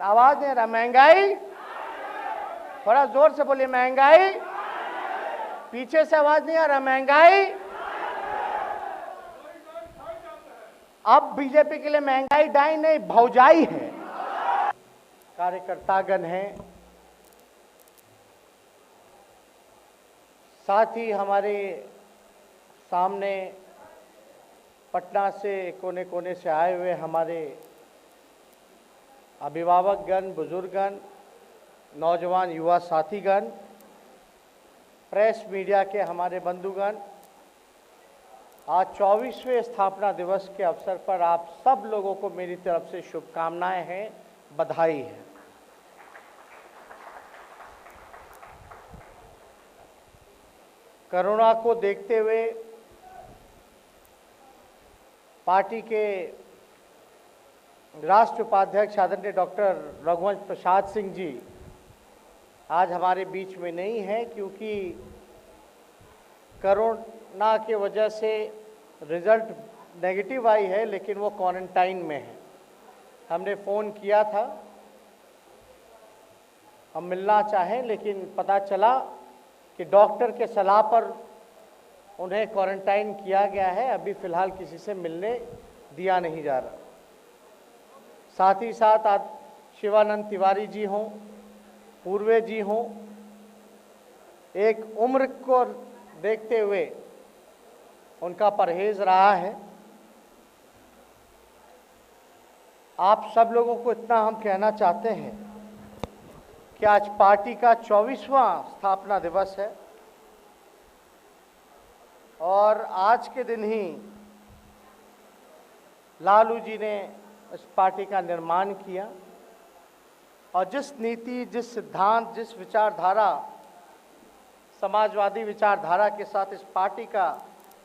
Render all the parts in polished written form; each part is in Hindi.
आवाज नहीं आ रहा। महंगाई, थोड़ा जोर से बोलिए। महंगाई, पीछे से आवाज नहीं आ रहा। महंगाई, अब बीजेपी के लिए महंगाई डाई नहीं भौजाई है। कार्यकर्तागण हैं, साथ ही हमारे सामने पटना से कोने कोने से आए हुए हमारे अभिभावकगण, बुजुर्गगण, नौजवान युवा साथीगण, प्रेस मीडिया के हमारे बंधुगण, आज 24वें स्थापना दिवस के अवसर पर आप सब लोगों को मेरी तरफ से शुभकामनाएं हैं, बधाई है। कोरोना को देखते हुए पार्टी के राष्ट्रीय उपाध्यक्ष आदरणीय डॉक्टर रघुवंश प्रसाद सिंह जी आज हमारे बीच में नहीं है, क्योंकि कोरोना की वजह से रिजल्ट नेगेटिव आई है, लेकिन वो क्वारंटाइन में है। हमने फ़ोन किया था, हम मिलना चाहें, लेकिन पता चला कि डॉक्टर के सलाह पर उन्हें क्वारंटाइन किया गया है। अभी फ़िलहाल किसी से मिलने दिया नहीं जा रहा। साथ ही साथ आज शिवानंद तिवारी जी हों, पूर्वे जी हों, एक उम्र को देखते हुए उनका परहेज रहा है। आप सब लोगों को इतना हम कहना चाहते हैं कि आज पार्टी का 24वां स्थापना दिवस है और आज के दिन ही लालू जी ने इस पार्टी का निर्माण किया और जिस नीति, जिस सिद्धांत, जिस विचारधारा, समाजवादी विचारधारा के साथ इस पार्टी का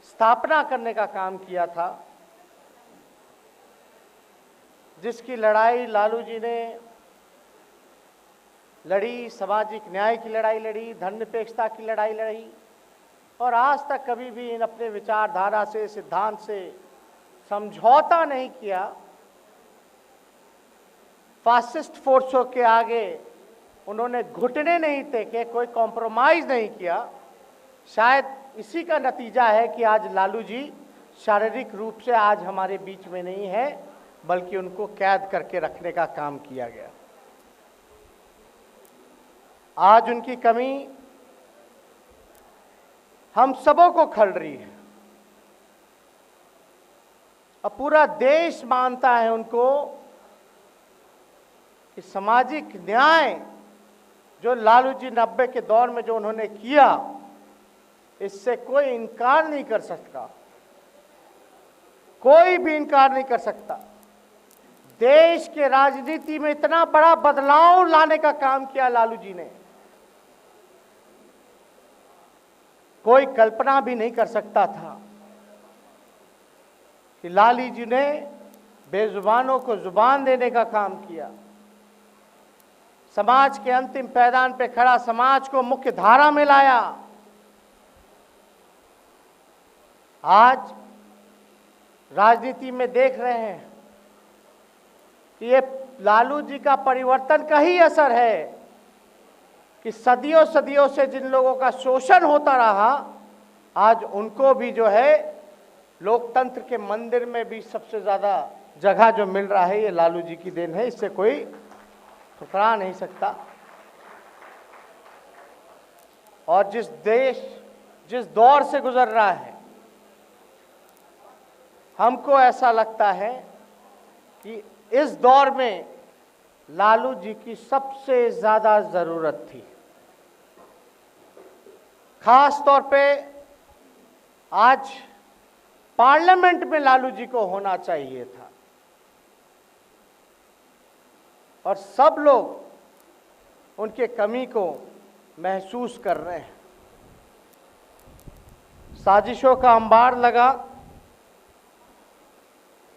स्थापना करने का काम किया था, जिसकी लड़ाई लालू जी ने लड़ी, सामाजिक न्याय की लड़ाई लड़ी, धर्मनिरपेक्षता की लड़ाई लड़ी और आज तक कभी भी इन अपने विचारधारा से, सिद्धांत से समझौता नहीं किया। फासिस्ट फोर्सों के आगे उन्होंने घुटने नहीं टेके, कोई कॉम्प्रोमाइज़ नहीं किया। शायद इसी का नतीजा है कि आज लालू जी शारीरिक रूप से आज हमारे बीच में नहीं है, बल्कि उनको कैद करके रखने का काम किया गया। आज उनकी कमी हम सबों को खल रही है। अब पूरा देश मानता है उनको कि सामाजिक न्याय जो लालू जी 90 के दौर में जो उन्होंने किया, इससे कोई इनकार नहीं कर सकता, कोई भी इनकार नहीं कर सकता। देश के राजनीति में इतना बड़ा बदलाव लाने का काम किया लालू जी ने, कोई कल्पना भी नहीं कर सकता था कि लालू जी ने बेजुबानों को जुबान देने का काम किया, समाज के अंतिम पैदान पे खड़ा समाज को मुख्य धारा में लाया। आज राजनीति में देख रहे हैं कि ये लालू जी का परिवर्तन का ही असर है कि सदियों सदियों से जिन लोगों का शोषण होता रहा, आज उनको भी जो है लोकतंत्र के मंदिर में भी सबसे ज़्यादा जगह जो मिल रहा है, ये लालू जी की देन है। इससे कोई ठुकरा नहीं सकता। और जिस देश जिस दौर से गुजर रहा है, हमको ऐसा लगता है कि इस दौर में लालू जी की सबसे ज़्यादा ज़रूरत थी। खास तौर पे आज पार्लियामेंट में लालू जी को होना चाहिए था और सब लोग उनके कमी को महसूस कर रहे हैं। साजिशों का अंबार लगा,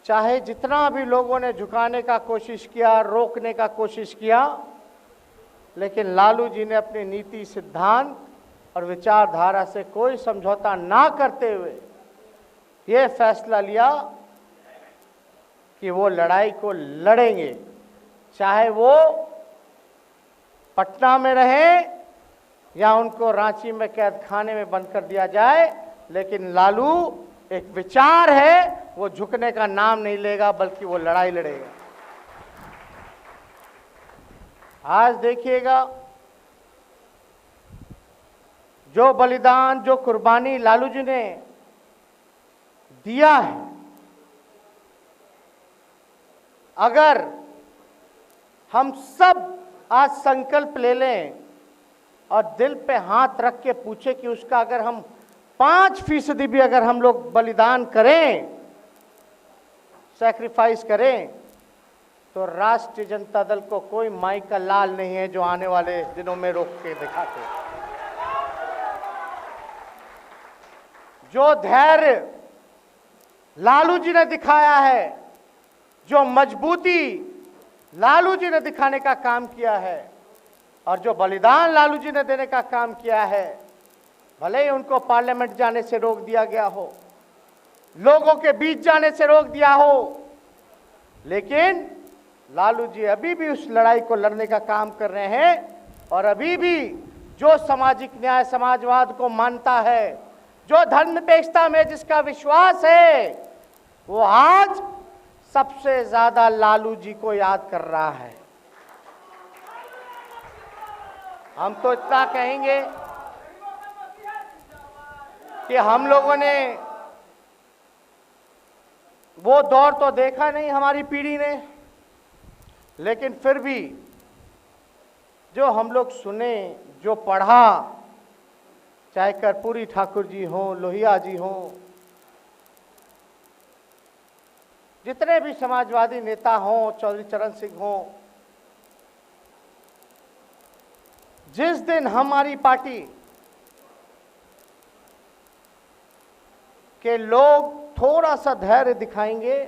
चाहे जितना भी लोगों ने झुकाने का कोशिश किया, रोकने का कोशिश किया, लेकिन लालू जी ने अपनी नीति, सिद्धांत और विचारधारा से कोई समझौता ना करते हुए ये फैसला लिया कि वो लड़ाई को लड़ेंगे चाहे वो पटना में रहें या उनको रांची में कैद खाने में बंद कर दिया जाए, लेकिन लालू एक विचार है, वो झुकने का नाम नहीं लेगा, बल्कि वो लड़ाई लड़ेगा। आज देखिएगा, जो बलिदान, जो कुर्बानी लालू जी ने दिया है, अगर हम सब आज संकल्प ले लें और दिल पे हाथ रख के पूछे कि उसका अगर हम 5% भी अगर हम लोग बलिदान करें, सैक्रिफाइस करें, तो राष्ट्रीय जनता दल को कोई माई का लाल नहीं है जो आने वाले दिनों में रोक के दिखाते। जो धैर्य लालू जी ने दिखाया है, जो मजबूती लालू जी ने दिखाने का काम किया है, और जो बलिदान लालू जी ने देने का काम किया है, भले ही उनको पार्लियामेंट जाने से रोक दिया गया हो, लोगों के बीच जाने से रोक दिया हो, लेकिन लालू जी अभी भी उस लड़ाई को लड़ने का काम कर रहे हैं। और अभी भी जो सामाजिक न्याय, समाजवाद को मानता है, जो धर्मनिरपेक्षता में जिसका विश्वास है, वो आज सबसे ज्यादा लालू जी को याद कर रहा है। हम तो इतना कहेंगे कि हम लोगों ने वो दौर तो देखा नहीं, हमारी पीढ़ी ने, लेकिन फिर भी जो हम लोग सुने, जो पढ़ा, चाहे कर्पूरी ठाकुर जी हों, लोहिया जी हों, जितने भी समाजवादी नेता हों, चौधरी चरण सिंह हों, जिस दिन हमारी पार्टी के लोग थोड़ा सा धैर्य दिखाएंगे,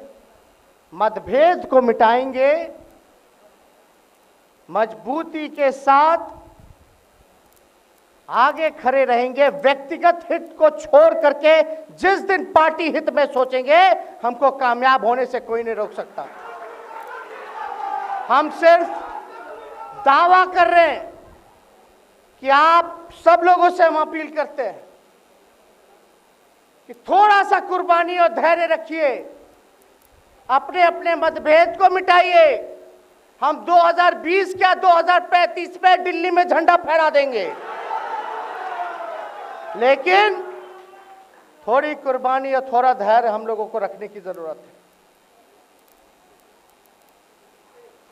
मतभेद को मिटाएंगे, मजबूती के साथ आगे खड़े रहेंगे, व्यक्तिगत हित को छोड़ करके जिस दिन पार्टी हित में सोचेंगे, हमको कामयाब होने से कोई नहीं रोक सकता। हम सिर्फ दावा कर रहे हैं कि आप सब लोगों से हम अपील करते हैं कि थोड़ा सा कुर्बानी और धैर्य रखिए, अपने अपने मतभेद को मिटाइए। हम 2020 क्या 2035 में दिल्ली में झंडा फहरा देंगे, लेकिन थोड़ी कुर्बानी और थोड़ा धैर्य हम लोगों को रखने की जरूरत है।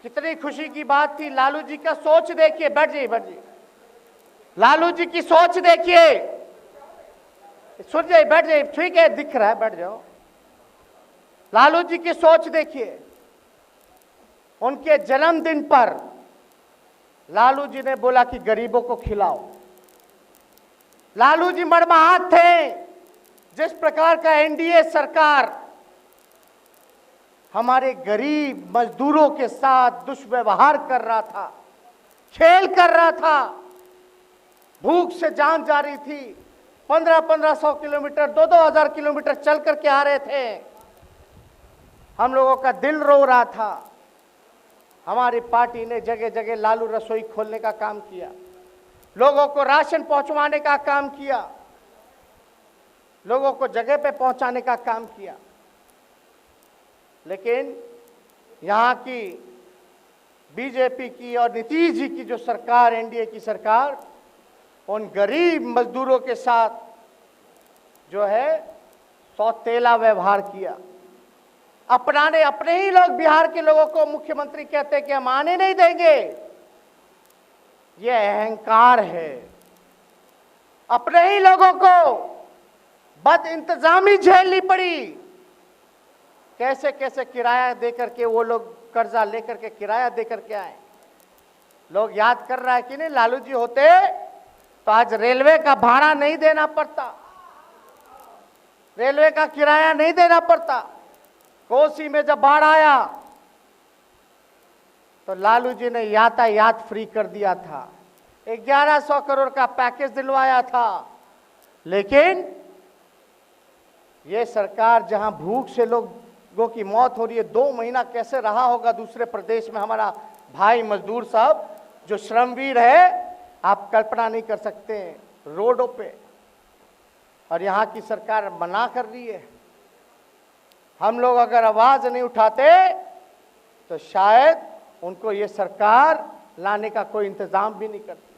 कितनी खुशी की बात थी, लालू जी का सोच देखिए, बैठ जाइए, लालू जी की सोच देखिए, सुन जाइए, बैठ जाइए, ठीक है, दिख रहा है, बैठ जाओ। लालू जी की सोच देखिए, उनके जन्मदिन पर लालू जी ने बोला कि गरीबों को खिलाओ। लालू जी मर्माहत थे, जिस प्रकार का एनडीए सरकार हमारे गरीब मजदूरों के साथ दुष्व्यवहार कर रहा था, खेल कर रहा था, भूख से जान जा रही थी, 1500 किलोमीटर, 2000 किलोमीटर चल करके आ रहे थे, हम लोगों का दिल रो रहा था। हमारी पार्टी ने जगह जगह लालू रसोई खोलने का काम किया, लोगों को राशन पहुंचवाने का काम किया, लोगों को जगह पे पहुंचाने का काम किया। लेकिन यहाँ की बीजेपी की और नीतीश जी की जो सरकार, एनडीए की सरकार, उन गरीब मजदूरों के साथ जो है सौतेला व्यवहार किया। अपने ही लोग, बिहार के लोगों को मुख्यमंत्री कहते हैं कि हम आने नहीं देंगे, यह अहंकार है। अपने ही लोगों को बद इंतजामी झेलनी पड़ी, कैसे कैसे किराया देकर के वो लोग कर्जा लेकर के किराया देकर के आए। लोग याद कर रहा है कि नहीं, लालू जी होते तो आज रेलवे का भाड़ा नहीं देना पड़ता, रेलवे का किराया नहीं देना पड़ता। कोसी में जब बाढ़ आया तो लालू जी ने यातायात फ्री कर दिया था, 1100 करोड़ का पैकेज दिलवाया था। लेकिन ये सरकार जहां भूख से लोगों की मौत हो रही है, 2 महीना कैसे रहा होगा दूसरे प्रदेश में हमारा भाई मजदूर साहब, जो श्रमवीर है, आप कल्पना नहीं कर सकते रोडों पे, और यहाँ की सरकार मना कर रही है। हम लोग अगर आवाज नहीं उठाते तो शायद उनको ये सरकार लाने का कोई इंतजाम भी नहीं करती।